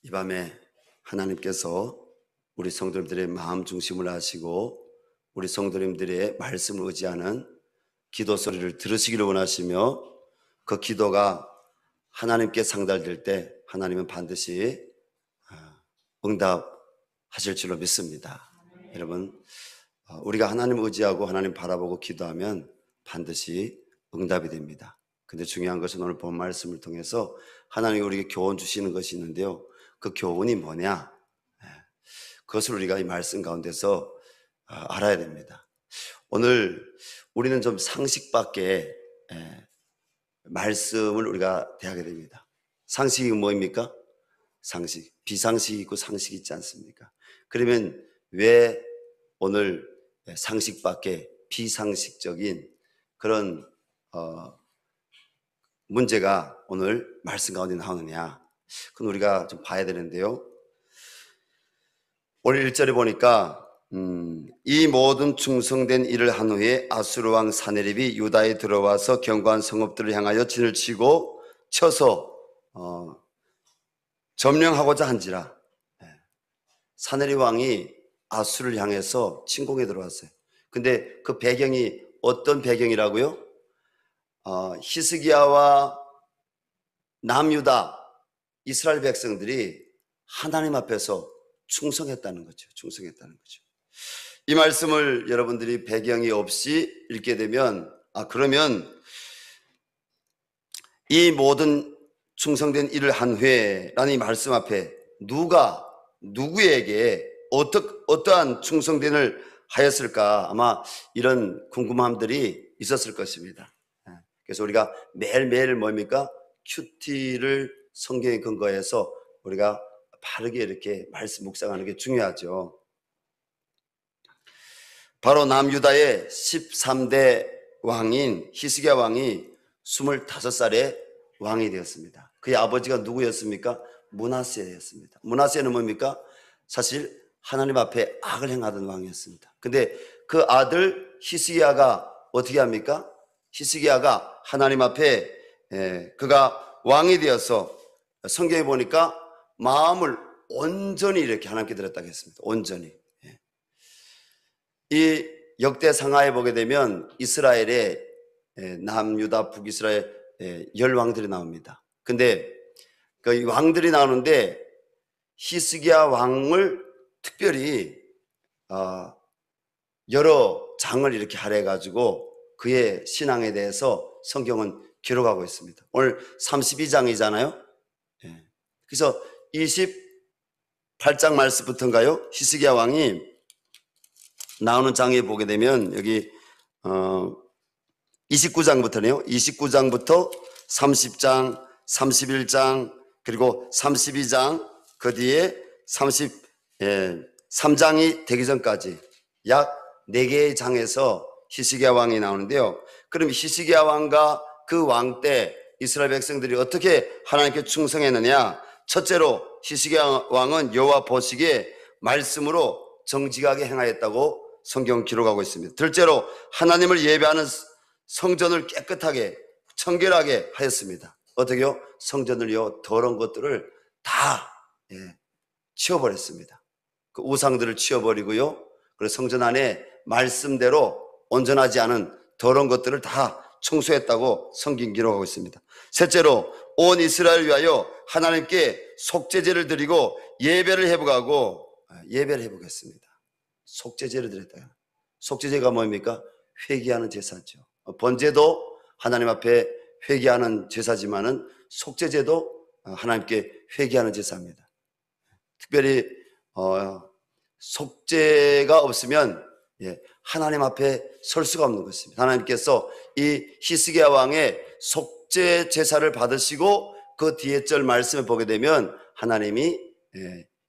이 밤에 하나님께서 우리 성도님들의 마음 중심을 하시고 우리 성도님들의 말씀을 의지하는 기도 소리를 들으시기를 원하시며 그 기도가 하나님께 상달될 때 하나님은 반드시 응답하실 줄로 믿습니다. 여러분, 우리가 하나님 의지하고 하나님 바라보고 기도하면 반드시 응답이 됩니다. 근데 중요한 것은 오늘 본 말씀을 통해서 하나님이 우리에게 교훈 주시는 것이 있는데요. 그 교훈이 뭐냐? 그것을 우리가 이 말씀 가운데서 알아야 됩니다. 오늘 우리는 좀 상식 밖에 말씀을 우리가 대하게 됩니다. 상식이 뭐입니까? 상식. 비상식이 있고 상식이 있지 않습니까? 그러면 왜 오늘 상식 밖에 비상식적인 그런 문제가 오늘 말씀 가운데 나오느냐? 그건 우리가 좀 봐야 되는데요. 오늘 1절에 보니까 이 모든 충성된 일을 한 후에 아수르 왕 사네립이 유다에 들어와서 견고한 성읍들을 향하여 진을 치고 쳐서 점령하고자 한지라. 사네립 왕이 아수르를 향해서 침공에 들어왔어요. 근데 그 배경이 어떤 배경이라고요? 히스기야와 남유다 이스라엘 백성들이 하나님 앞에서 충성했다는 거죠. 충성했다는 거죠. 이 말씀을 여러분들이 배경이 없이 읽게 되면 그러면 이 모든 충성된 일을 한 후에라는 이 말씀 앞에 누가 누구에게 어떠한 충성된 일을 하였을까? 아마 이런 궁금함들이 있었을 것입니다. 그래서 우리가 매일매일 뭡니까? 큐티를 성경에 근거해서 우리가 바르게 이렇게 말씀 묵상하는 게 중요하죠. 바로 남유다의 13대 왕인 히스기야 왕이 25살에 왕이 되었습니다. 그의 아버지가 누구였습니까? 므낫세였습니다. 므낫세는 뭡니까? 사실 하나님 앞에 악을 행하던 왕이었습니다. 근데 그 아들 히스기야가 어떻게 합니까? 히스기야가 하나님 앞에 그가 왕이 되어서 성경에 보니까 마음을 온전히 이렇게 하나님께 드렸다고 했습니다. 온전히. 이 역대상하에 보게 되면 이스라엘의 남유다 북이스라엘 10왕들이 나옵니다. 근데 그 왕들이 나오는데 히스기야 왕을 특별히 여러 장을 이렇게 할애해 가지고 그의 신앙에 대해서 성경은 기록하고 있습니다. 오늘 32장이잖아요. 그래서 28장 말씀부터인가요? 히스기야 왕이 나오는 장에 보게 되면 여기 29장부터네요. 29장부터 30장, 31장, 그리고 32장, 그 뒤에 33장이 되기 전까지 약 4개의 장에서 히스기야 왕이 나오는데요. 그럼 히스기야 왕과 그 왕 때 이스라엘 백성들이 어떻게 하나님께 충성했느냐? 첫째로 히스기야 왕은 여호와 보시기에 말씀으로 정직하게 행하였다고 성경 기록하고 있습니다. 둘째로 하나님을 예배하는 성전을 깨끗하게 청결하게 하였습니다. 어떻게요? 성전을요 더러운 것들을 다 치워버렸습니다. 그 우상들을 치워버리고요. 그리고 성전 안에 말씀대로 온전하지 않은 더러운 것들을 다 청소했다고 성경 기록하고 있습니다. 셋째로 온 이스라엘 위하여 하나님께 속죄제를 드리고 예배를 해보겠습니다. 속죄제를 드렸다. 속죄제가 뭡니까? 회개하는 제사죠. 번제도 하나님 앞에 회개하는 제사지만은 속죄제도 하나님께 회개하는 제사입니다. 특별히 속죄가 없으면 하나님 앞에 설 수가 없는 것입니다. 하나님께서 이 히스기야 왕의 속죄 제사를 받으시고 그 뒤에 절 말씀을 보게 되면 하나님이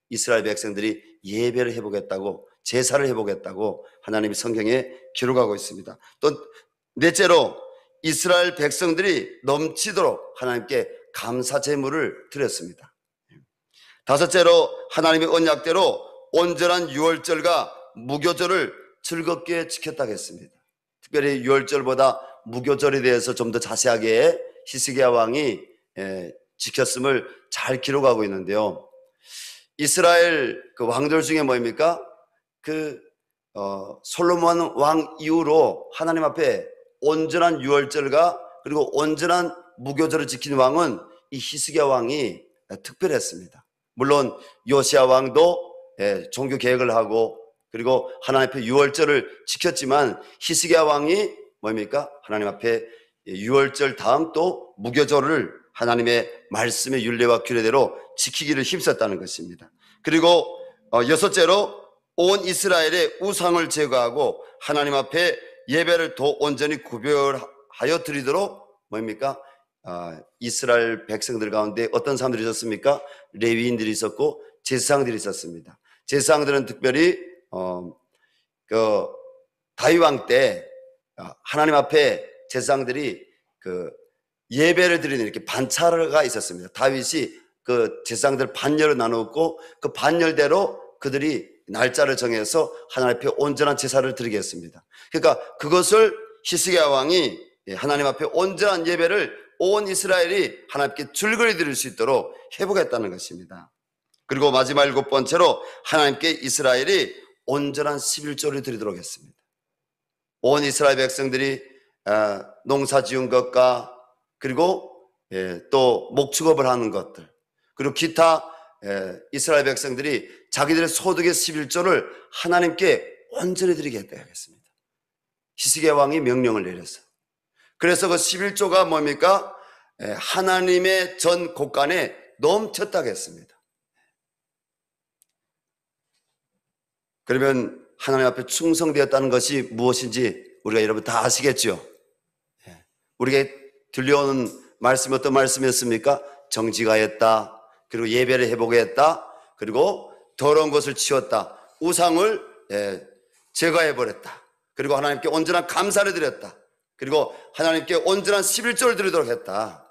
이스라엘 백성들이 예배를 해보겠다고 제사를 해보겠다고 하나님이 성경에 기록하고 있습니다. 또 넷째로 이스라엘 백성들이 넘치도록 하나님께 감사 제물을 드렸습니다. 다섯째로 하나님의 언약대로 온전한 유월절과 무교절을 즐겁게 지켰다고 했습니다. 특별히 유월절보다 무교절에 대해서 좀 더 자세하게 히스기야 왕이 지켰음을 잘 기록하고 있는데요. 이스라엘 그 왕들 중에 뭐입니까? 솔로몬 왕 이후로 하나님 앞에 온전한 유월절과 그리고 온전한 무교절을 지킨 왕은 이 히스기야 왕이 특별했습니다. 물론 요시야 왕도 종교 개혁을 하고 그리고 하나님 앞에 유월절을 지켰지만 히스기야 왕이 뭡니까? 하나님 앞에 유월절 다음 또 무교절을 하나님의 말씀의 율례와 규례대로 지키기를 힘썼다는 것입니다. 그리고 여섯째로 온 이스라엘의 우상을 제거하고 하나님 앞에 예배를 더 온전히 구별하여 드리도록 뭡니까? 이스라엘 백성들 가운데 어떤 사람들이 있었습니까? 레위인들이 있었고 제사장들이 있었습니다. 제사장들은 특별히 다윗 왕 때 하나님 앞에 제사장들이 예배를 드리는 이렇게 반차가 있었습니다. 다윗이 그 제사장들 반열을 나누었고 그 반열대로 그들이 날짜를 정해서 하나님 앞에 온전한 제사를 드리겠습니다. 그러니까 그것을 히스기야 왕이 하나님 앞에 온전한 예배를 온 이스라엘이 하나님께 줄거리 드릴 수 있도록 회복했다는 것입니다. 그리고 마지막 7번째로 하나님께 이스라엘이 온전한 11조를 드리도록 했습니다. 온 이스라엘 백성들이 농사 지은 것과 그리고 또 목축업을 하는 것들 그리고 기타 이스라엘 백성들이 자기들의 소득의 11조를 하나님께 온전히 드리게 했습니다. 히스기야 왕이 명령을 내렸어요. 그래서 그 11조가 뭡니까? 하나님의 전 곳간에 넘쳤다고 했습니다. 그러면 하나님 앞에 충성되었다는 것이 무엇인지 우리가 여러분 다 아시겠죠? 우리에게 들려오는 말씀이 어떤 말씀이었습니까? 정직하였다. 그리고 예배를 회복했다. 그리고 더러운 것을 치웠다. 우상을 제거해버렸다. 그리고 하나님께 온전한 감사를 드렸다. 그리고 하나님께 온전한 11조를 드리도록 했다.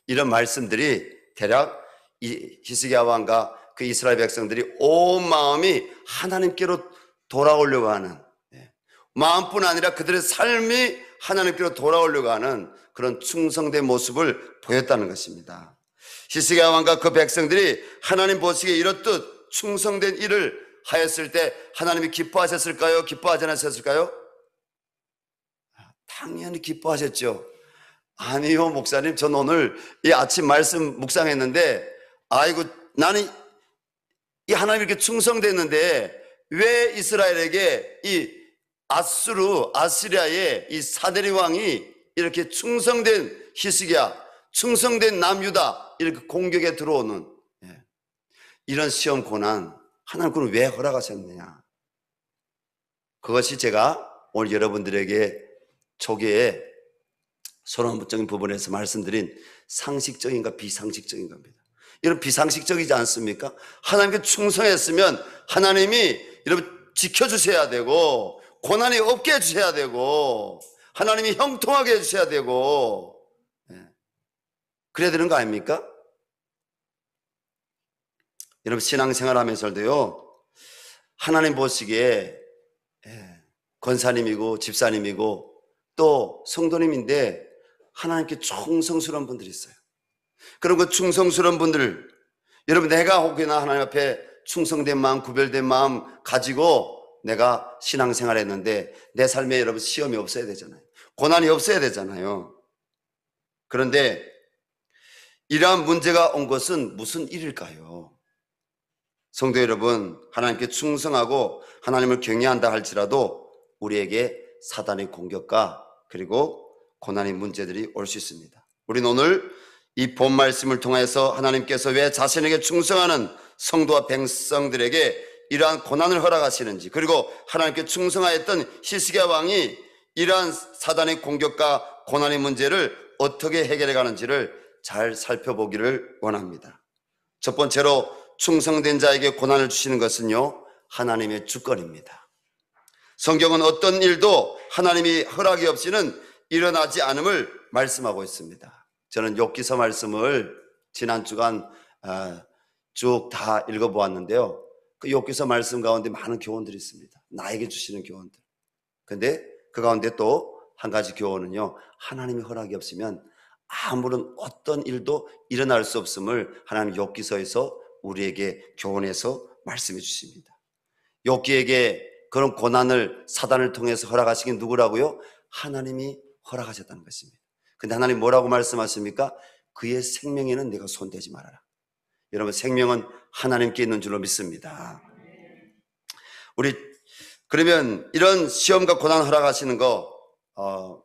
이런 말씀들이 대략 이 히스기야 왕과 그 이스라엘 백성들이 온 마음이 하나님께로 돌아오려고 하는 마음뿐 아니라 그들의 삶이 하나님께로 돌아오려고 하는 그런 충성된 모습을 보였다는 것입니다. 히스기야 왕과 그 백성들이 하나님 보시기에 이렇듯 충성된 일을 하였을 때 하나님이 기뻐하셨을까요? 기뻐하지 않으셨을까요? 당연히 기뻐하셨죠. 아니요, 목사님, 전 오늘 이 아침 말씀 묵상했는데 아이고 나는 이 하나님 이렇게 충성됐는데 왜 이스라엘에게 이 아시리아의 이 사데리 왕이 이렇게 충성된 히스기야, 충성된 남유다 이렇게 공격에 들어오는 이런 시험 고난 하나님 그걸 왜 허락하셨느냐? 그것이 제가 오늘 여러분들에게 초기에 소론부적인 부분에서 말씀드린 상식적인가 비상식적인 겁니다. 이런 비상식적이지 않습니까? 하나님께 충성했으면 하나님이 여러분 지켜주셔야 되고 고난이 없게 해주셔야 되고 하나님이 형통하게 해주셔야 되고 그래야 되는 거 아닙니까? 여러분 신앙생활 하면서도요 하나님 보시기에 권사님이고 집사님이고 또 성도님인데 하나님께 충성스러운 분들이 있어요. 그럼 그 충성스러운 분들 여러분 내가 혹여나 하나님 앞에 충성된 마음 구별된 마음 가지고 내가 신앙생활 했는데 내 삶에 여러분 시험이 없어야 되잖아요. 고난이 없어야 되잖아요. 그런데 이러한 문제가 온 것은 무슨 일일까요? 성도 여러분 하나님께 충성하고 하나님을 경외한다 할지라도 우리에게 사단의 공격과 그리고 고난의 문제들이 올 수 있습니다. 우리는 오늘 이 본 말씀을 통해서 하나님께서 왜 자신에게 충성하는 성도와 백성들에게 이러한 고난을 허락하시는지 그리고 하나님께 충성하였던 히스기야 왕이 이러한 사단의 공격과 고난의 문제를 어떻게 해결해 가는지를 잘 살펴보기를 원합니다. 첫 번째로 충성된 자에게 고난을 주시는 것은요 하나님의 주권입니다. 성경은 어떤 일도 하나님이 허락이 없이는 일어나지 않음을 말씀하고 있습니다. 저는 욥기서 말씀을 지난 주간 쭉 다 읽어보았는데요. 그 욥기서 말씀 가운데 많은 교훈들이 있습니다. 나에게 주시는 교훈들. 그런데 그 가운데 또 한 가지 교훈은요. 하나님의 허락이 없으면 아무런 어떤 일도 일어날 수 없음을 하나님 욥기서에서 우리에게 교훈해서 말씀해 주십니다. 욥기에게 그런 고난을 사단을 통해서 허락하신 게 누구라고요? 하나님이 허락하셨다는 것입니다. 근데 하나님 뭐라고 말씀하십니까? 그의 생명에는 내가 손대지 말아라. 여러분, 생명은 하나님께 있는 줄로 믿습니다. 우리 그러면 이런 시험과 고난 허락하시는 거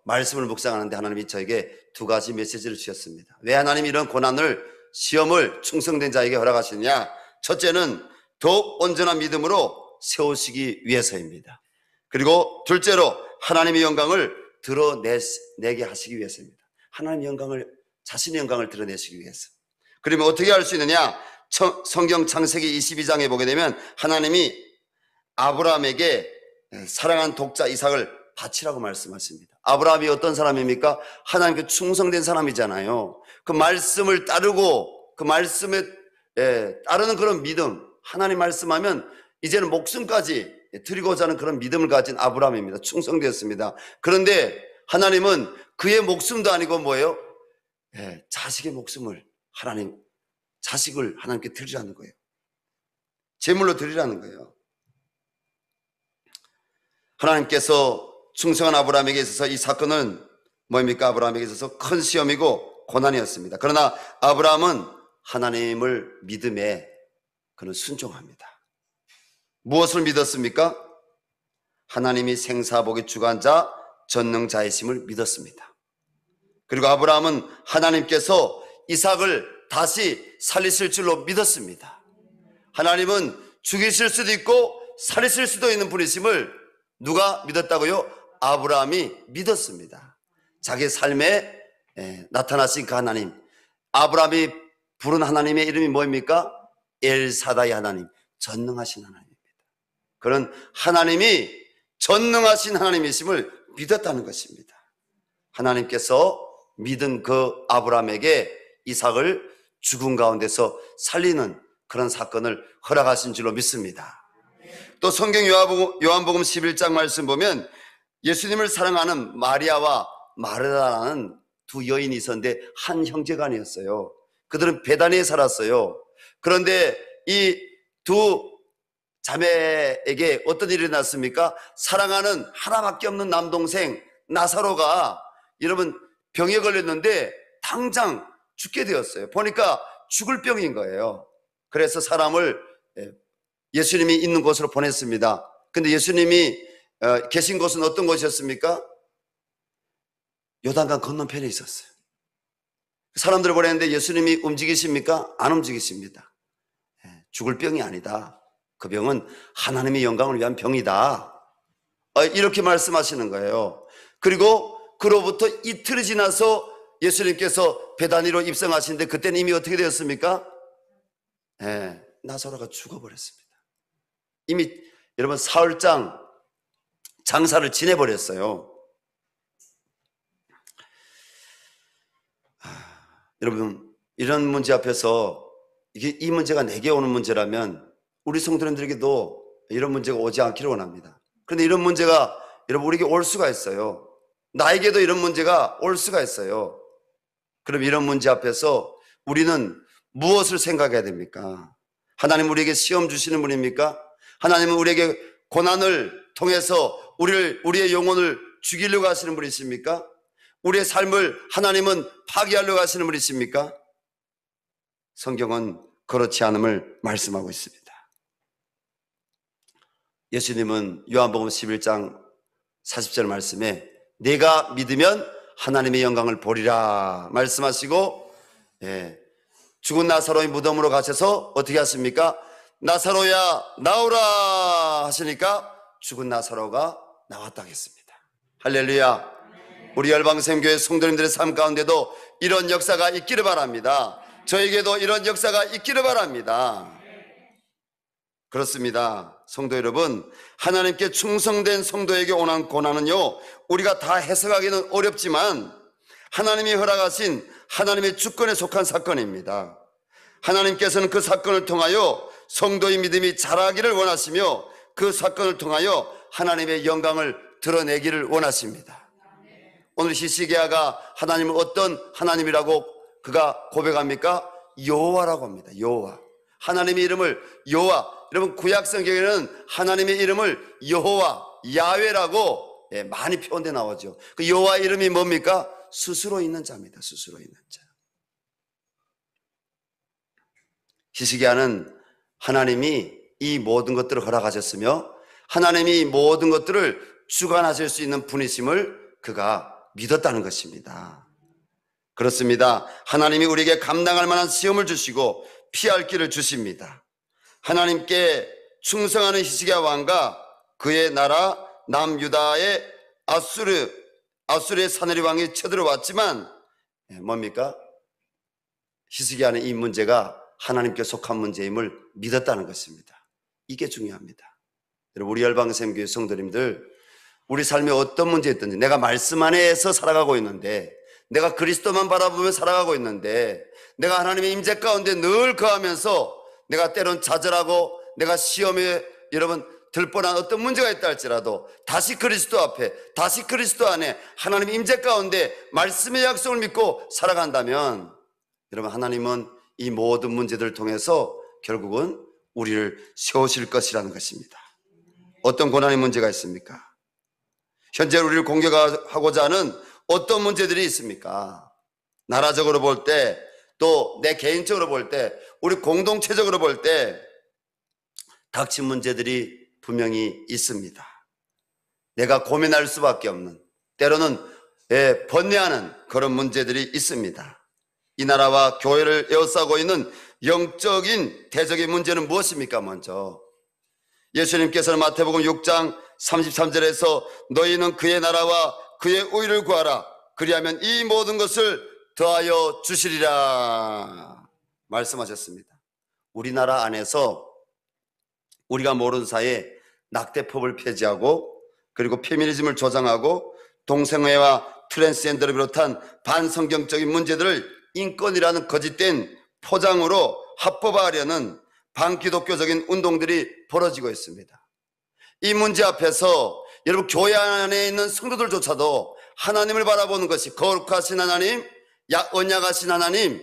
말씀을 묵상하는데 하나님이 저에게 두 가지 메시지를 주셨습니다. 왜 하나님이 이런 고난을 시험을 충성된 자에게 허락하시느냐? 첫째는 더욱 온전한 믿음으로 세우시기 위해서입니다. 그리고 둘째로 하나님의 영광을 드러내게 하시기 위해서입니다. 하나님의 영광을, 자신의 영광을 드러내시기 위해서. 그러면 어떻게 할 수 있느냐? 성경 창세기 22장에 보게 되면 하나님이 아브라함에게 사랑한 독자 이삭을 바치라고 말씀하십니다. 아브라함이 어떤 사람입니까? 하나님께 충성된 사람이잖아요. 그 말씀을 따르고 그 말씀에 따르는 그런 믿음, 하나님 말씀하면 이제는 목숨까지 드리고자 하는 그런 믿음을 가진 아브라함입니다. 충성되었습니다. 그런데 하나님은 그의 목숨도 아니고 뭐예요? 자식의 목숨을 자식을 하나님께 드리라는 거예요. 제물로 드리라는 거예요. 하나님께서 충성한 아브라함에게 있어서 이 사건은 뭡니까? 아브라함에게 있어서 큰 시험이고 고난이었습니다. 그러나 아브라함은 하나님을 믿음에 그는 순종합니다. 무엇을 믿었습니까? 하나님이 생사복의 주관자 전능자이심을 믿었습니다. 그리고 아브라함은 하나님께서 이삭을 다시 살리실 줄로 믿었습니다. 하나님은 죽이실 수도 있고 살리실 수도 있는 분이심을 누가 믿었다고요? 아브라함이 믿었습니다. 자기 삶에 나타나신 그 하나님, 아브라함이 부른 하나님의 이름이 뭡니까? 엘사다이 하나님, 전능하신 하나님입니다. 그런 하나님이 전능하신 하나님이심을 믿었다는 것입니다. 하나님께서 믿은 그 아브라함에게 이삭을 죽음 가운데서 살리는 그런 사건을 허락하신 줄로 믿습니다. 또 성경 요한복음 11장 말씀 보면 예수님을 사랑하는 마리아와 마르다라는 두 여인이 있었는데 한 형제간이었어요. 그들은 베다니에 살았어요. 그런데 이 두 자매에게 어떤 일이 일어났습니까? 사랑하는 하나밖에 없는 남동생 나사로가 여러분 병에 걸렸는데 당장 죽게 되었어요. 보니까 죽을 병인 거예요. 그래서 사람을 예수님이 있는 곳으로 보냈습니다. 근데 예수님이 계신 곳은 어떤 곳이었습니까? 요단강 건너편에 있었어요. 사람들을 보냈는데 예수님이 움직이십니까? 안 움직이십니다. 죽을 병이 아니다. 그 병은 하나님의 영광을 위한 병이다. 이렇게 말씀하시는 거예요. 그리고 그로부터 이틀이 지나서 예수님께서 베다니로 입성하시는데 그때는 이미 어떻게 되었습니까? 나사로가 죽어버렸습니다. 이미 여러분 사흘장 장사를 지내버렸어요. 여러분 이런 문제 앞에서 이 문제가 내게 오는 문제라면 우리 성도님들에게도 이런 문제가 오지 않기를 원합니다. 그런데 이런 문제가 여러분 우리에게 올 수가 있어요. 나에게도 이런 문제가 올 수가 있어요. 그럼 이런 문제 앞에서 우리는 무엇을 생각해야 됩니까? 하나님 우리에게 시험 주시는 분입니까? 하나님은 우리에게 고난을 통해서 우리의 영혼을 죽이려고 하시는 분이십니까? 우리의 삶을 하나님은 파괴하려고 하시는 분이십니까? 성경은 그렇지 않음을 말씀하고 있습니다. 예수님은 요한복음 11장 40절 말씀에 내가 믿으면 하나님의 영광을 보리라 말씀하시고 죽은 나사로의 무덤으로 가셔서 어떻게 하십니까? 나사로야 나오라 하시니까 죽은 나사로가 나왔다 하겠습니다. 할렐루야. 우리 열방샘교회 성도님들의 삶 가운데도 이런 역사가 있기를 바랍니다. 저에게도 이런 역사가 있기를 바랍니다. 그렇습니다. 성도 여러분, 하나님께 충성된 성도에게 오는 고난은요, 우리가 다 해석하기는 어렵지만 하나님이 허락하신 하나님의 주권에 속한 사건입니다. 하나님께서는 그 사건을 통하여 성도의 믿음이 자라기를 원하시며 그 사건을 통하여 하나님의 영광을 드러내기를 원하십니다. 오늘 히스기야가 하나님을 어떤 하나님이라고 그가 고백합니까? 여호와라고 합니다. 여호와. 하나님의 이름을 여호와, 여러분 구약 성경에는 하나님의 이름을 여호와, 야훼라고 많이 표현돼 나오죠. 그 여호와 이름이 뭡니까? 스스로 있는 자입니다. 스스로 있는 자. 히스기야는 하나님이 이 모든 것들을 허락하셨으며 하나님이 이 모든 것들을 주관하실 수 있는 분이심을 그가 믿었다는 것입니다. 그렇습니다. 하나님이 우리에게 감당할 만한 시험을 주시고 피할 길을 주십니다. 하나님께 충성하는 히스기야 왕과 그의 나라 남유다의 아수르의 사내립 왕이 쳐들어왔지만 뭡니까? 히스기야는 이 문제가 하나님께 속한 문제임을 믿었다는 것입니다. 이게 중요합니다. 여러분, 우리 열방샘교회 성도님들, 우리 삶에 어떤 문제 있든지 내가 말씀 안에서 살아가고 있는데, 내가 그리스도만 바라보며 살아가고 있는데, 내가 하나님의 임재 가운데 늘 거하면서 내가 때론 좌절하고 내가 시험에 여러분 들뻔한 어떤 문제가 있다 할지라도 다시 그리스도 앞에, 다시 그리스도 안에 하나님의 임재 가운데 말씀의 약속을 믿고 살아간다면 여러분, 하나님은 이 모든 문제들을 통해서 결국은 우리를 세우실 것이라는 것입니다. 어떤 고난의 문제가 있습니까? 현재 우리를 공격하고자 하는 어떤 문제들이 있습니까? 나라적으로 볼 때, 또 내 개인적으로 볼 때, 우리 공동체적으로 볼 때 닥친 문제들이 분명히 있습니다. 내가 고민할 수밖에 없는, 때로는 번뇌하는 그런 문제들이 있습니다. 이 나라와 교회를 에워싸고 있는 영적인 대적의 문제는 무엇입니까? 먼저 예수님께서는 마태복음 6장 33절에서 너희는 그의 나라와 그의 의를 구하라, 그리하면 이 모든 것을 더하여 주시리라 말씀하셨습니다. 우리나라 안에서 우리가 모르는 사이에 낙태법을 폐지하고, 그리고 페미니즘을 조장하고, 동성애와 트랜스젠더를 비롯한 반성경적인 문제들을 인권이라는 거짓된 포장으로 합법화하려는 반기독교적인 운동들이 벌어지고 있습니다. 이 문제 앞에서 여러분, 교회 안에 있는 성도들조차도 하나님을 바라보는 것이, 거룩하신 하나님, 언약하신 하나님,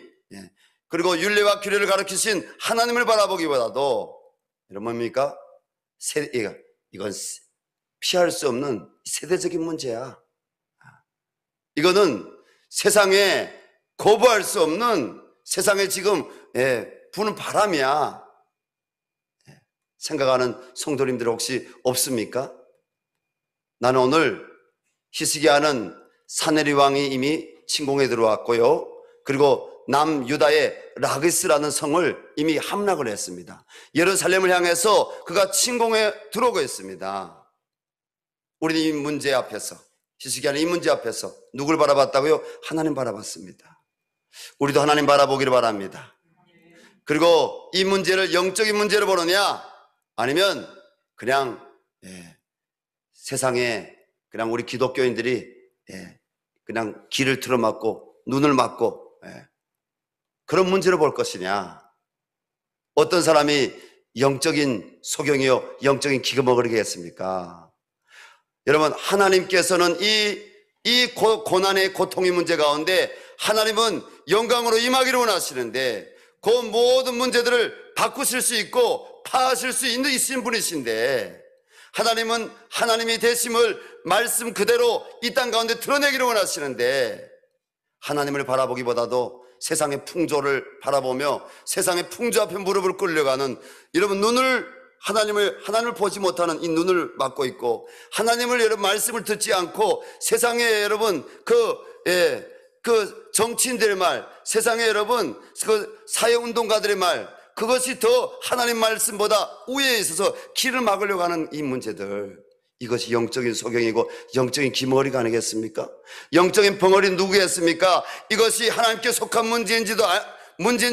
그리고 윤리와 규례를 가르치신 하나님을 바라보기보다도 여러분 뭡니까? 이건 피할 수 없는 세대적인 문제야. 이거는 세상에 거부할 수 없는, 세상에 지금 부는 바람이야. 생각하는 성도님들 혹시 없습니까? 나는 오늘 히스기야는 사내립 왕이 이미 침공에 들어왔고요, 그리고 남유다의 라기스라는 성을 이미 함락을 했습니다. 예루살렘을 향해서 그가 침공에 들어오고 있습니다. 우리는 이 문제 앞에서, 히스기야는 이 문제 앞에서 누굴 바라봤다고요? 하나님 바라봤습니다. 우리도 하나님 바라보기를 바랍니다. 그리고 이 문제를 영적인 문제로 보느냐, 아니면 그냥 세상에 그냥 우리 기독교인들이 그냥 귀를 틀어막고 눈을 막고 그런 문제로 볼 것이냐. 어떤 사람이 영적인 소경이요 영적인 기거먹으리겠습니까? 여러분, 하나님께서는 이 고난의 고통의 문제 가운데 하나님은 영광으로 임하기를 원하시는데, 그 모든 문제들을 바꾸실 수 있고 파하실 수 있으신 분이신데, 하나님은 하나님이 되심을 말씀 그대로 이 땅 가운데 드러내기를 원하시는데, 하나님을 바라보기보다도 세상의 풍조를 바라보며 세상의 풍조 앞에 무릎을 꿇려가는, 여러분 하나님을 보지 못하는 이 눈을 막고 있고, 하나님을 여러분 말씀을 듣지 않고 세상에 여러분 그 정치인들의 말, 세상에 여러분 그 사회운동가들의 말, 그것이 더 하나님 말씀보다 우위에 있어서 길을 막으려고 하는 이 문제들, 이것이 영적인 소경이고 영적인 기머리가 아니겠습니까? 영적인 벙어리 누구겠습니까? 이것이 하나님께 속한 문제인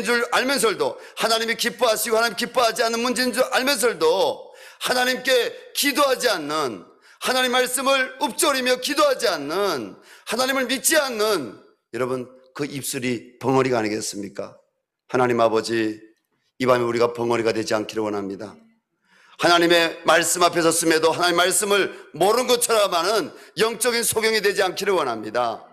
줄 알면서도, 하나님이 기뻐하시고 하나님 기뻐하지 않는 문제인 줄 알면서도 하나님께 기도하지 않는, 하나님 말씀을 읊조리며 기도하지 않는, 하나님을 믿지 않는 여러분 그 입술이 벙어리가 아니겠습니까? 하나님 아버지, 이 밤에 우리가 벙어리가 되지 않기를 원합니다. 하나님의 말씀 앞에 섰음에도 하나님 말씀을 모르는 것처럼 하는 영적인 소경이 되지 않기를 원합니다.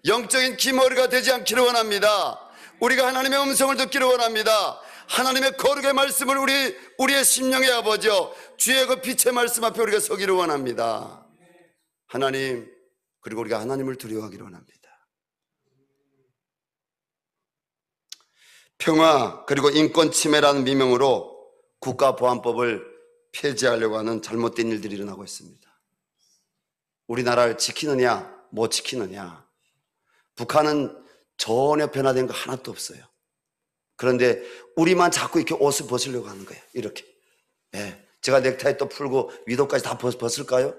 영적인 기머리가 되지 않기를 원합니다. 우리가 하나님의 음성을 듣기를 원합니다. 하나님의 거룩의 말씀을 우리의 심령의 아버지여, 주의 그 빛의 말씀 앞에 우리가 서기를 원합니다. 하나님, 그리고 우리가 하나님을 두려워하기를 원합니다. 평화 그리고 인권 침해라는 미명으로 국가보안법을 폐지하려고 하는 잘못된 일들이 일어나고 있습니다. 우리나라를 지키느냐 못 지키느냐, 북한은 전혀 변화된 거 하나도 없어요. 그런데 우리만 자꾸 이렇게 옷을 벗으려고 하는 거예요. 이렇게. 예. 제가 넥타이 또 풀고 위도까지 다 벗을까요?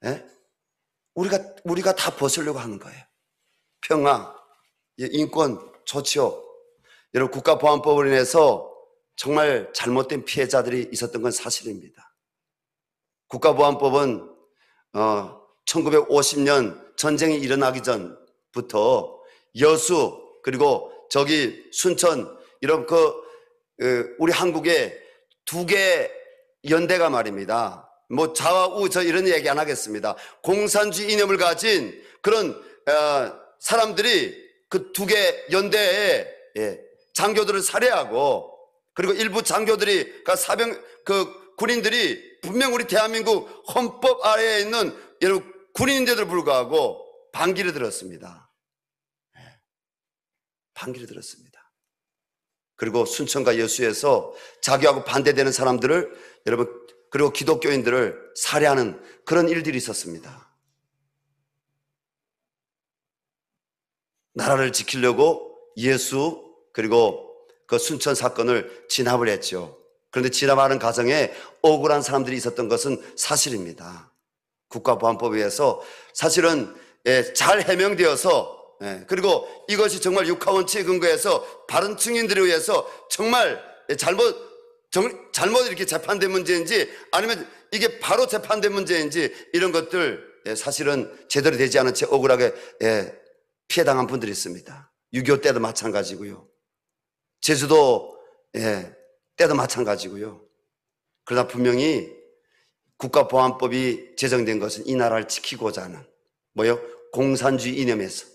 예? 우리가 다 벗으려고 하는 거예요. 평화, 인권 좋지요. 여러분, 국가보안법으로 인해서 정말 잘못된 피해자들이 있었던 건 사실입니다. 국가보안법은 1950년 전쟁이 일어나기 전부터 여수 그리고 저기 순천 이런 우리 한국에 두 개 연대가 말입니다. 뭐 좌우 저 이런 얘기 안 하겠습니다. 공산주의 이념을 가진 그런 사람들이 그 두 개 연대에 장교들을 살해하고, 그리고 일부 장교들이 군인들이 분명 우리 대한민국 헌법 아래에 있는 여러분 군인인데도 불구하고 반기를 들었습니다. 반기를 들었습니다. 그리고 순천과 여수에서 자기하고 반대되는 사람들을 여러분, 그리고 기독교인들을 살해하는 그런 일들이 있었습니다. 나라를 지키려고 예수 그리고 그 순천 사건을 진압을 했죠. 그런데 진압하는 과정에 억울한 사람들이 있었던 것은 사실입니다. 국가보안법에 의해서 사실은 잘 해명되어서, 그리고 이것이 정말 육하원칙에 근거해서 바른 증인들에 의해서 정말 잘못 이렇게 재판된 문제인지 아니면 이게 바로 재판된 문제인지 이런 것들 사실은 제대로 되지 않은 채 억울하게 피해당한 분들이 있습니다. 6.25 때도 마찬가지고요. 제주도 때도 마찬가지고요. 그러나 분명히 국가보안법이 제정된 것은 이 나라를 지키고자 하는 공산주의 이념에서,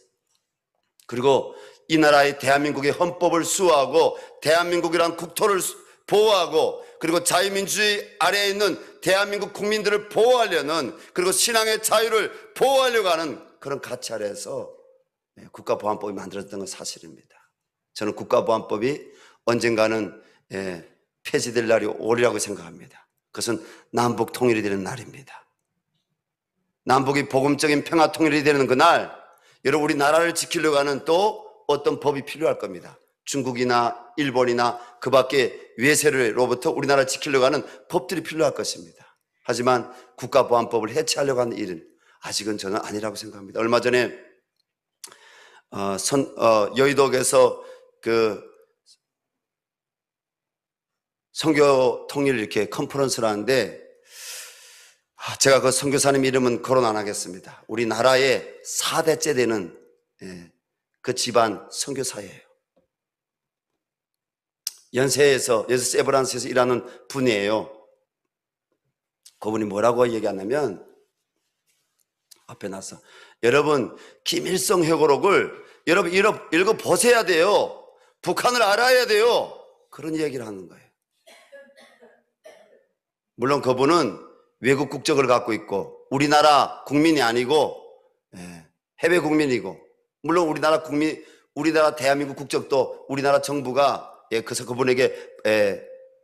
그리고 이 나라의 대한민국의 헌법을 수호하고 대한민국이란 국토를 보호하고, 그리고 자유민주주의 아래에 있는 대한민국 국민들을 보호하려는, 그리고 신앙의 자유를 보호하려고 하는 그런 가치 아래에서 국가보안법이 만들어졌던 건 사실입니다. 저는 국가보안법이 언젠가는 폐지될 날이 오리라고 생각합니다. 그것은 남북 통일이 되는 날입니다. 남북이 복음적인 평화 통일이 되는 그날, 여러분, 우리 나라를 지키려고 하는 또 어떤 법이 필요할 겁니다. 중국이나 일본이나 그 밖에 외세로부터 우리나라를 지키려고 하는 법들이 필요할 것입니다. 하지만 국가보안법을 해체하려고 하는 일은 아직은 저는 아니라고 생각합니다. 얼마 전에 여의도에서 그 선교 통일 이렇게 컨퍼런스를 하는데, 제가 그 선교사님 이름은 거론 안 하겠습니다. 우리나라의 4대째 되는 그 집안 선교사예요. 연세에서 세브란스에서 일하는 분이에요. 그분이 뭐라고 얘기하냐면, 앞에 나서 여러분 김일성 회고록을 여러분 읽어보셔야 돼요. 북한을 알아야 돼요. 그런 얘기를 하는 거예요. 물론 그분은 외국 국적을 갖고 있고 우리나라 국민이 아니고 해외 국민이고, 물론 우리나라 대한민국 국적도 우리나라 정부가 그래서 그분에게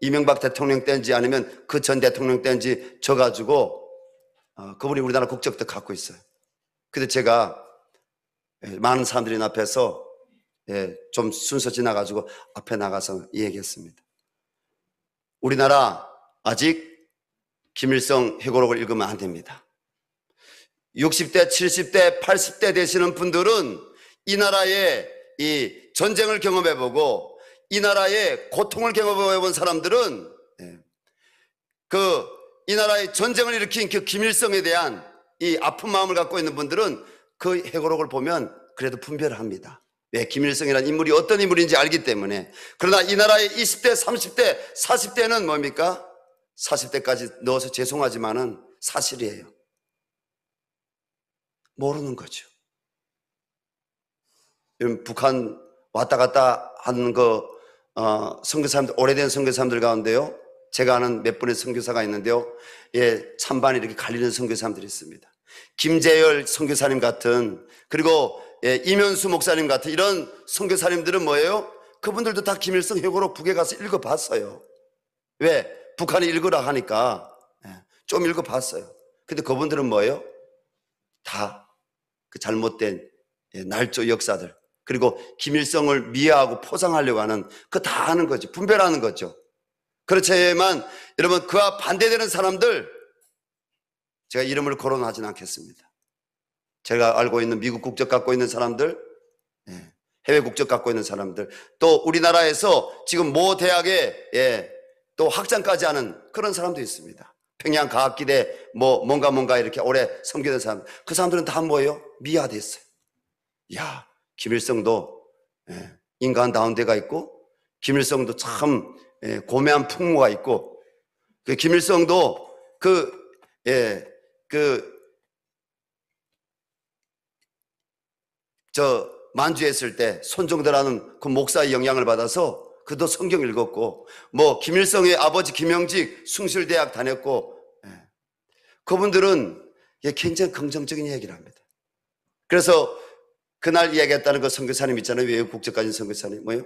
이명박 대통령 때인지 아니면 그 전 대통령 때인지 줘가지고 그분이 우리나라 국적도 갖고 있어요. 근데 제가 많은 사람들이 앞에서 좀 순서 지나가지고 앞에 나가서 얘기했습니다. 우리나라 아직 김일성 회고록을 읽으면 안 됩니다. 60대, 70대, 80대 되시는 분들은 이 나라의 이 전쟁을 경험해보고 이 나라의 고통을 경험해본 사람들은 이 나라의 전쟁을 일으킨 그 김일성에 대한 이 아픈 마음을 갖고 있는 분들은 그 회고록을 보면 그래도 분별을 합니다. 왜? 김일성이라는 인물이 어떤 인물인지 알기 때문에. 그러나 이 나라의 20대, 30대, 40대는 뭡니까? 40대까지 넣어서 죄송하지만은 사실이에요. 모르는 거죠. 북한 왔다 갔다 하는 거 선교사님들, 오래된 선교사님들 가운데요, 제가 아는 몇 분의 선교사가 있는데요, 예, 찬반이 이렇게 갈리는 선교사님들이 있습니다. 김재열 선교사님 같은, 그리고 예, 이면수 목사님 같은 이런 선교사님들은 뭐예요? 그분들도 다 김일성 회고록 북에 가서 읽어봤어요. 왜? 북한이 읽으라 하니까 좀 읽어봤어요. 근데 그분들은 뭐예요? 다 그 잘못된 날조 역사들, 그리고 김일성을 미화하고 포장하려고 하는 그거 다 하는 거죠. 분별하는 거죠. 그렇지만 여러분, 그와 반대되는 사람들, 제가 이름을 거론하지는 않겠습니다. 제가 알고 있는 미국 국적 갖고 있는 사람들, 해외 국적 갖고 있는 사람들, 또 우리나라에서 지금 모 대학에 또 학장까지 하는 그런 사람도 있습니다. 평양 과학기대 뭔가 이렇게 오래 섬기는 사람, 그 사람들은 다 뭐예요? 미화됐어요. 야, 김일성도 인간다운 데가 있고, 김일성도 참 고매한 풍모가 있고, 그 김일성도 만주에 있을 때 손정대라는 그 목사의 영향을 받아서 그도 성경 읽었고, 김일성의 아버지 김영직 숭실대학 다녔고, 그분들은 굉장히 긍정적인 얘기를 합니다. 그래서 그날 이야기했다는 그 선교사님 있잖아요. 외국 국적 가진 선교사님. 뭐예요?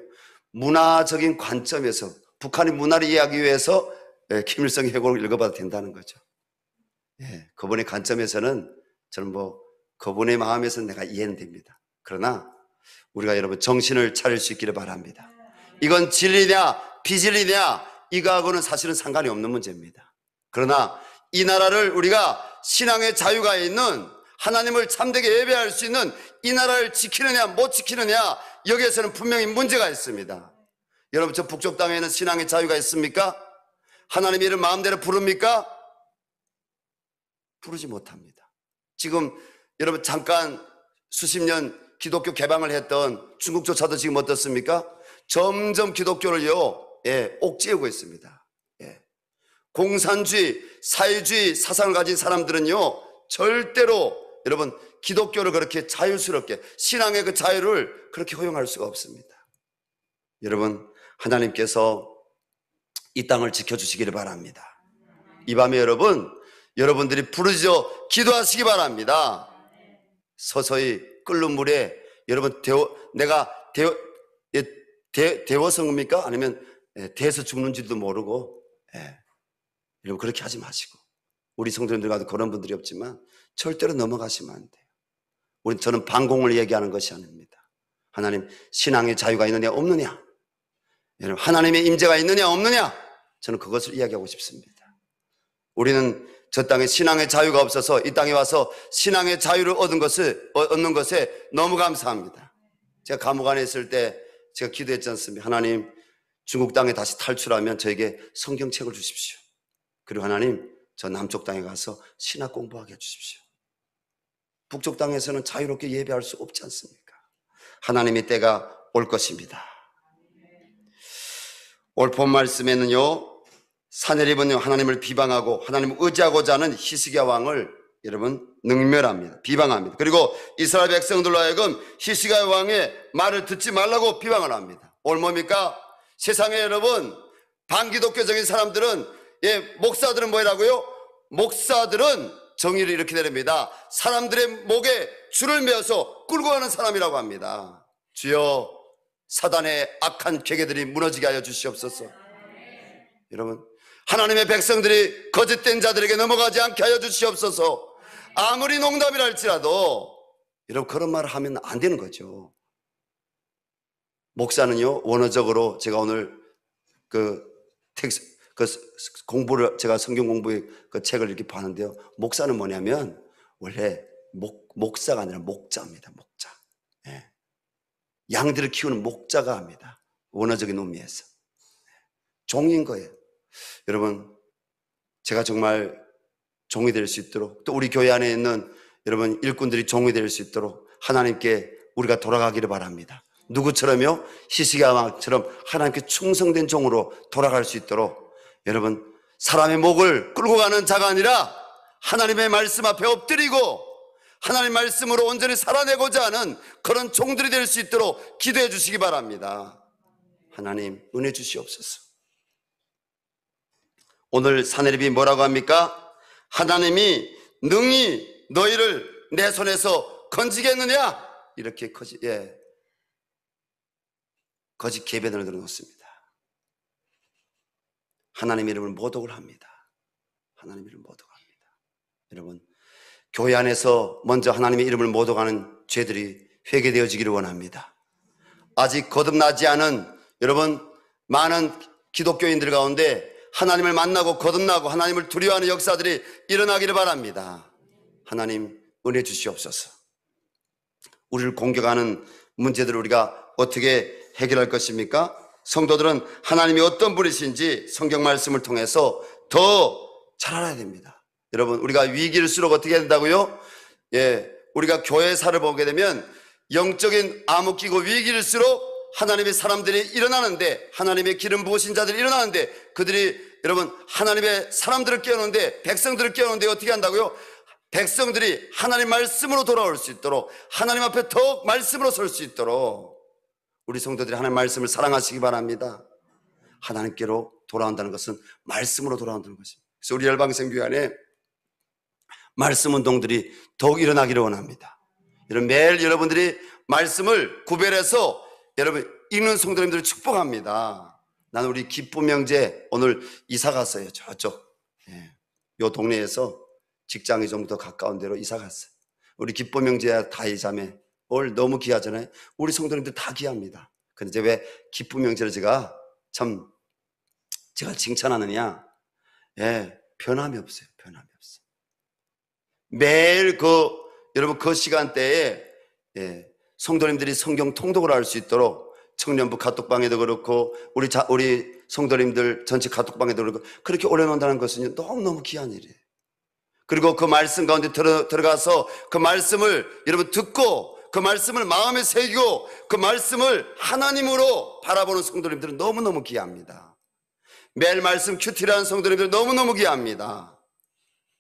문화적인 관점에서, 북한의 문화를 이해하기 위해서 김일성 회고록을 읽어봐도 된다는 거죠. 그분의 관점에서는 저는 그분의 마음에서는 내가 이해는 됩니다. 그러나 우리가 여러분 정신을 차릴 수 있기를 바랍니다. 이건 진리냐 비진리냐 이거하고는 사실은 상관이 없는 문제입니다. 그러나 이 나라를 우리가 신앙의 자유가 있는, 하나님을 참되게 예배할 수 있는 이 나라를 지키느냐 못 지키느냐, 여기에서는 분명히 문제가 있습니다. 여러분, 저 북쪽 땅에는 신앙의 자유가 있습니까? 하나님의 이름 마음대로 부릅니까? 부르지 못합니다. 지금 여러분, 잠깐 수십 년 기독교 개방을 했던 중국조차도 지금 어떻습니까? 점점 기독교를요, 옥죄고 있습니다. 공산주의, 사회주의 사상을 가진 사람들은요, 절대로 여러분 기독교를 그렇게 자유스럽게, 신앙의 그 자유를 그렇게 허용할 수가 없습니다. 여러분, 하나님께서 이 땅을 지켜주시기를 바랍니다. 이 밤에 여러분들이 부르짖어 기도하시기 바랍니다. 서서히 끓는 물에 여러분 데워서 겁니까? 아니면 데워서 죽는지도 모르고, 여러분 그렇게 하지 마시고, 우리 성도님들 가도 그런 분들이 없지만 절대로 넘어가시면 안 돼요. 저는 반공을 얘기하는 것이 아닙니다. 하나님, 신앙의 자유가 있느냐 없느냐, 여러분 하나님의 임재가 있느냐 없느냐, 저는 그것을 이야기하고 싶습니다. 우리는 저 땅에 신앙의 자유가 없어서 이 땅에 와서 신앙의 자유를 얻는 것에 너무 감사합니다. 제가 감옥 안에 있을 때 제가 기도했지 않습니까? 하나님, 중국 땅에 다시 탈출하면 저에게 성경책을 주십시오. 그리고 하나님, 저 남쪽 땅에 가서 신학 공부하게 해주십시오. 북쪽 땅에서는 자유롭게 예배할 수 없지 않습니까? 하나님의 때가 올 것입니다. 올 본 말씀에는요, 사내립은 하나님을 비방하고 하나님을 의지하고자 하는 히스기야 왕을 여러분 능멸합니다. 비방합니다. 그리고 이스라엘 백성들로 하여금 히스기야 왕의 말을 듣지 말라고 비방을 합니다. 오늘 뭡니까? 세상에 여러분 반기독교적인 사람들은, 목사들은 뭐라고요? 목사들은 정의를 이렇게 내립니다. 사람들의 목에 줄을 매어서 끌고 가는 사람이라고 합니다. 주여, 사단의 악한 계계들이 무너지게 하여 주시옵소서. 여러분, 하나님의 백성들이 거짓된 자들에게 넘어가지 않게 하여 주시옵소서. 아무리 농담이라 할지라도 여러분 그런 말을 하면 안 되는 거죠. 목사는요, 원어적으로 제가 오늘 제가 성경 공부의 그 책을 이렇게 봤는데요, 목사는 뭐냐면 원래 목사가 아니라 목자입니다. 목자. 양들을 키우는 목자가 합니다. 원어적인 의미에서 종인 거예요. 여러분, 제가 정말 종이 될 수 있도록, 또 우리 교회 안에 있는 여러분 일꾼들이 종이 될 수 있도록 하나님께 우리가 돌아가기를 바랍니다. 누구처럼요? 히스기야 왕처럼 하나님께 충성된 종으로 돌아갈 수 있도록, 여러분 사람의 목을 끌고 가는 자가 아니라 하나님의 말씀 앞에 엎드리고 하나님의 말씀으로 온전히 살아내고자 하는 그런 종들이 될 수 있도록 기도해 주시기 바랍니다. 하나님 은혜 주시옵소서. 오늘 사내립이 뭐라고 합니까? 하나님이 능히 너희를 내 손에서 건지겠느냐? 이렇게 거짓 계변을 들어놓습니다. 하나님의 이름을 모독을 합니다. 하나님의 이름을 모독합니다. 여러분, 교회 안에서 먼저 하나님의 이름을 모독하는 죄들이 회개되어지기를 원합니다. 아직 거듭나지 않은 여러분 많은 기독교인들 가운데 하나님을 만나고 거듭나고 하나님을 두려워하는 역사들이 일어나기를 바랍니다. 하나님 은혜 주시옵소서. 우리를 공격하는 문제들을 우리가 어떻게 해결할 것입니까? 성도들은 하나님이 어떤 분이신지 성경 말씀을 통해서 더 잘 알아야 됩니다. 여러분, 우리가 위기일수록 어떻게 해야 된다고요? 우리가 교회사를 보게 되면 영적인 암흑기고 위기일수록 하나님의 사람들이 일어나는데, 하나님의 기름 부으신 자들이 일어나는데, 그들이 여러분 하나님의 사람들을 깨우는데, 백성들을 깨우는데 어떻게 한다고요? 백성들이 하나님 말씀으로 돌아올 수 있도록, 하나님 앞에 더욱 말씀으로 설 수 있도록 우리 성도들이 하나님 말씀을 사랑하시기 바랍니다. 하나님께로 돌아온다는 것은 말씀으로 돌아온다는 것입니다. 그래서 우리 열방생교회 안에 말씀 운동들이 더욱 일어나기를 원합니다. 매일 여러분들이 말씀을 구별해서 여러분 읽는 성도님들을 축복합니다. 나는 우리 기쁨 형제 오늘 이사 갔어요. 저쪽 요 동네에서 직장이 좀 더 가까운 데로 이사 갔어요. 우리 기쁨 형제야 다희 자매 오늘 너무 귀하잖아요. 우리 성도님들 다 귀합니다. 근데 왜 기쁨 형제를 제가 칭찬하느냐? 변함이 없어요. 변함이 없어요. 매일 여러분 그 시간대에 성도님들이 성경 통독을 할 수 있도록 청년부 카톡방에도 그렇고 우리 성도님들 전체 카톡방에도 그렇고 그렇게 올려놓는다는 것은 너무너무 귀한 일이에요. 그리고 그 말씀 가운데 들어가서 그 말씀을 여러분 듣고 그 말씀을 마음에 새기고 그 말씀을 하나님으로 바라보는 성도님들은 너무너무 귀합니다. 매일 말씀 큐티라는 성도님들 너무너무 귀합니다.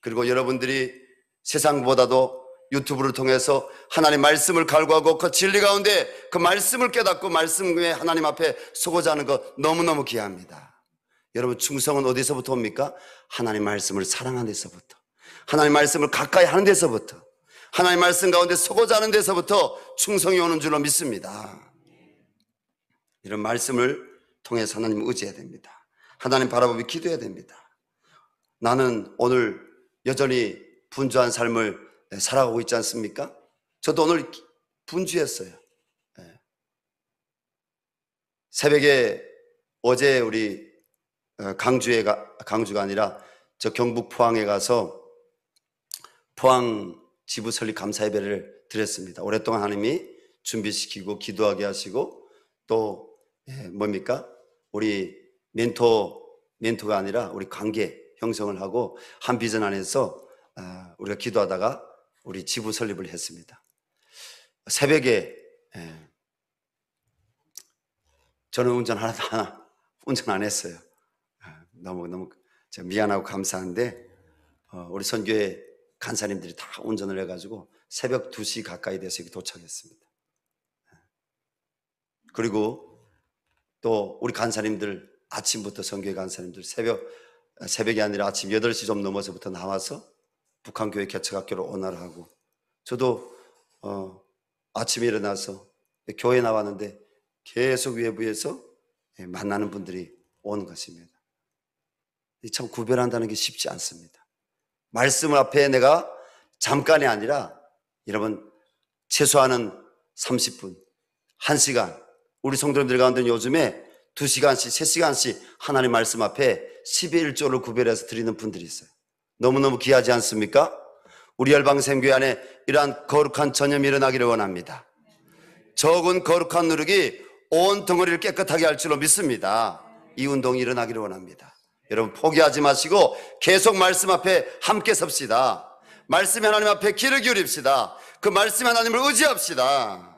그리고 여러분들이 세상보다도 유튜브를 통해서 하나님 말씀을 갈구하고 그 진리 가운데 그 말씀을 깨닫고 말씀에 하나님 앞에 서고자 하는 것 너무너무 귀합니다. 여러분 충성은 어디서부터 옵니까? 하나님 말씀을 사랑하는 데서부터, 하나님 말씀을 가까이 하는 데서부터, 하나님 말씀 가운데 서고자 하는 데서부터 충성이 오는 줄로 믿습니다. 이런 말씀을 통해서 하나님을 의지해야 됩니다. 하나님 바라보며 기도해야 됩니다. 나는 오늘 여전히 분주한 삶을 살아가고 있지 않습니까? 저도 오늘 분주했어요. 새벽에 어제 우리 강주가 아니라 저 경북 포항에 가서 포항 지부 설립 감사 예배를 드렸습니다. 오랫동안 하나님이 준비시키고 기도하게 하시고 또 뭡니까? 우리 멘토가 아니라 우리 관계 형성을 하고 한 비전 안에서 우리가 기도하다가 우리 지부 설립을 했습니다. 새벽에 저는 운전 안 했어요. 너무 제가 미안하고 감사한데 우리 선교회 간사님들이 다 운전을 해가지고 새벽 2시 가까이 돼서 여기 도착했습니다. 그리고 또 우리 간사님들 아침부터 선교회 간사님들 새벽이 아니라 아침 8시 좀 넘어서부터 나와서 북한교회 개척학교로 언화를 하고 저도 아침에 일어나서 교회 나왔는데 계속 외부에서 만나는 분들이 오는 것입니다. 참 구별한다는 게 쉽지 않습니다. 말씀을 앞에 내가 잠깐이 아니라 여러분 최소한은 30분, 1시간 우리 성도님들 가운데 요즘에 2시간씩 3시간씩 하나님 말씀 앞에 10의 1조를 구별해서 드리는 분들이 있어요. 너무너무 귀하지 않습니까? 우리 열방생교회 안에 이러한 거룩한 전염이 일어나기를 원합니다. 적은 거룩한 누룩이 온 덩어리를 깨끗하게 할 줄로 믿습니다. 이 운동이 일어나기를 원합니다. 여러분 포기하지 마시고 계속 말씀 앞에 함께 섭시다. 말씀의 하나님 앞에 귀를 기울입시다. 그 말씀의 하나님을 의지합시다.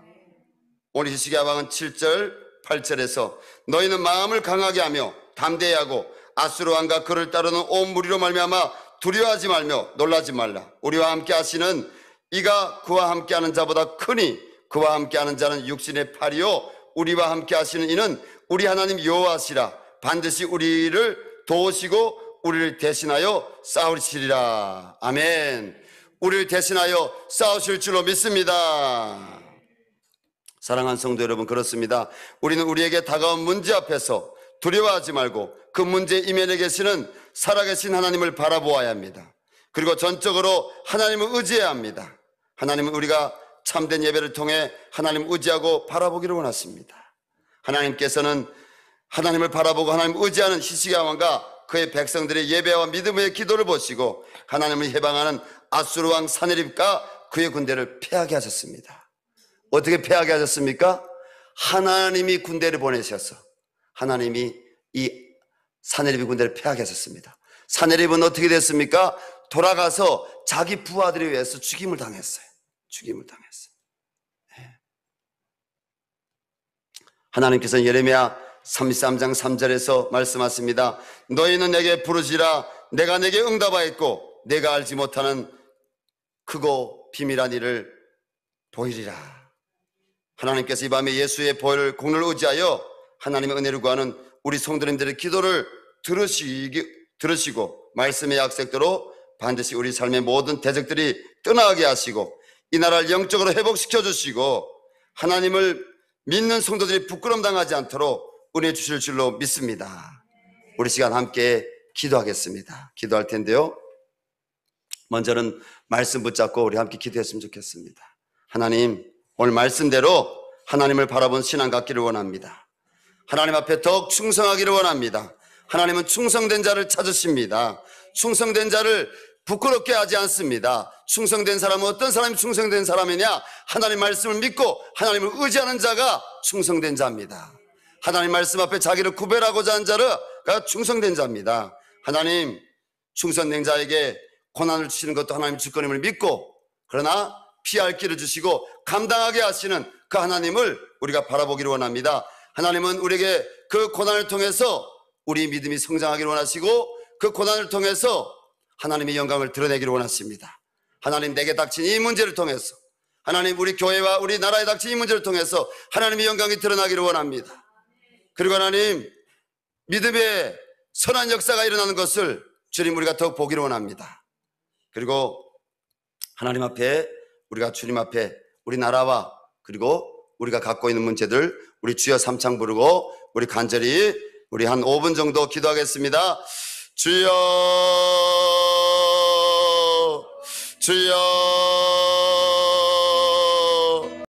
오늘 히스기야 왕은 7절 8절에서 너희는 마음을 강하게 하며 담대히 하고 아수르 왕과 그를 따르는 온 무리로 말미암아 두려워하지 말며 놀라지 말라. 우리와 함께 하시는 이가 그와 함께하는 자보다 크니 그와 함께하는 자는 육신의 팔이요 우리와 함께 하시는 이는 우리 하나님 여호와시라. 반드시 우리를 도우시고 우리를 대신하여 싸우시리라. 아멘. 우리를 대신하여 싸우실 줄로 믿습니다. 사랑하는 성도 여러분, 그렇습니다. 우리는 우리에게 다가온 문제 앞에서 두려워하지 말고 그 문제 이면에 계시는 살아계신 하나님을 바라보아야 합니다. 그리고 전적으로 하나님을 의지해야 합니다. 하나님은 우리가 참된 예배를 통해 하나님을 의지하고 바라보기를 원하십니다. 하나님께서는 하나님을 바라보고 하나님을 의지하는 히스기야 왕과 그의 백성들의 예배와 믿음의 기도를 보시고 하나님을 해방하는 아수르 왕 사네립과 그의 군대를 패하게 하셨습니다. 어떻게 패하게 하셨습니까? 하나님이 군대를 보내셔서 하나님이 이 사네립의 군대를 패하게 하셨습니다. 사네립은 어떻게 됐습니까? 돌아가서 자기 부하들에 의해서 죽임을 당했어요. 죽임을 당했어요. 하나님께서는 예레미야 33장 3절에서 말씀하십니다. 너희는 내게 부르시라. 내가 내게 응답하였고 내가 알지 못하는 크고 비밀한 일을 보이리라. 하나님께서 이 밤에 예수의 보혈 공로를 의지하여 하나님의 은혜를 구하는 우리 성도님들의 기도를 들으시고 말씀의 약속대로 반드시 우리 삶의 모든 대적들이 떠나게 하시고 이 나라를 영적으로 회복시켜 주시고 하나님을 믿는 성도들이 부끄럼 당하지 않도록 은혜 주실 줄로 믿습니다. 우리 시간 함께 기도하겠습니다. 기도할 텐데요, 먼저는 말씀 붙잡고 우리 함께 기도했으면 좋겠습니다. 하나님, 오늘 말씀대로 하나님을 바라본 신앙 갖기를 원합니다. 하나님 앞에 더욱 충성하기를 원합니다. 하나님은 충성된 자를 찾으십니다. 충성된 자를 부끄럽게 하지 않습니다. 충성된 사람은 어떤 사람이 충성된 사람이냐? 하나님 말씀을 믿고 하나님을 의지하는 자가 충성된 자입니다. 하나님 말씀 앞에 자기를 구별하고자 하는 자가 충성된 자입니다. 하나님, 충성된 자에게 고난을 주시는 것도 하나님 주권임을 믿고, 그러나 피할 길을 주시고 감당하게 하시는 그 하나님을 우리가 바라보기를 원합니다. 하나님은 우리에게 그 고난을 통해서 우리 믿음이 성장하기를 원하시고 그 고난을 통해서 하나님의 영광을 드러내기를 원하십니다. 하나님, 내게 닥친 이 문제를 통해서, 하나님 우리 교회와 우리 나라에 닥친 이 문제를 통해서 하나님의 영광이 드러나기를 원합니다. 그리고 하나님, 믿음의 선한 역사가 일어나는 것을 주님 우리가 더욱 보기를 원합니다. 그리고 하나님 앞에, 우리가 주님 앞에 우리 나라와 그리고 우리가 갖고 있는 문제들, 우리 주여 삼창 부르고 우리 간절히 우리 한 5분 정도 기도하겠습니다. 주여, 주여.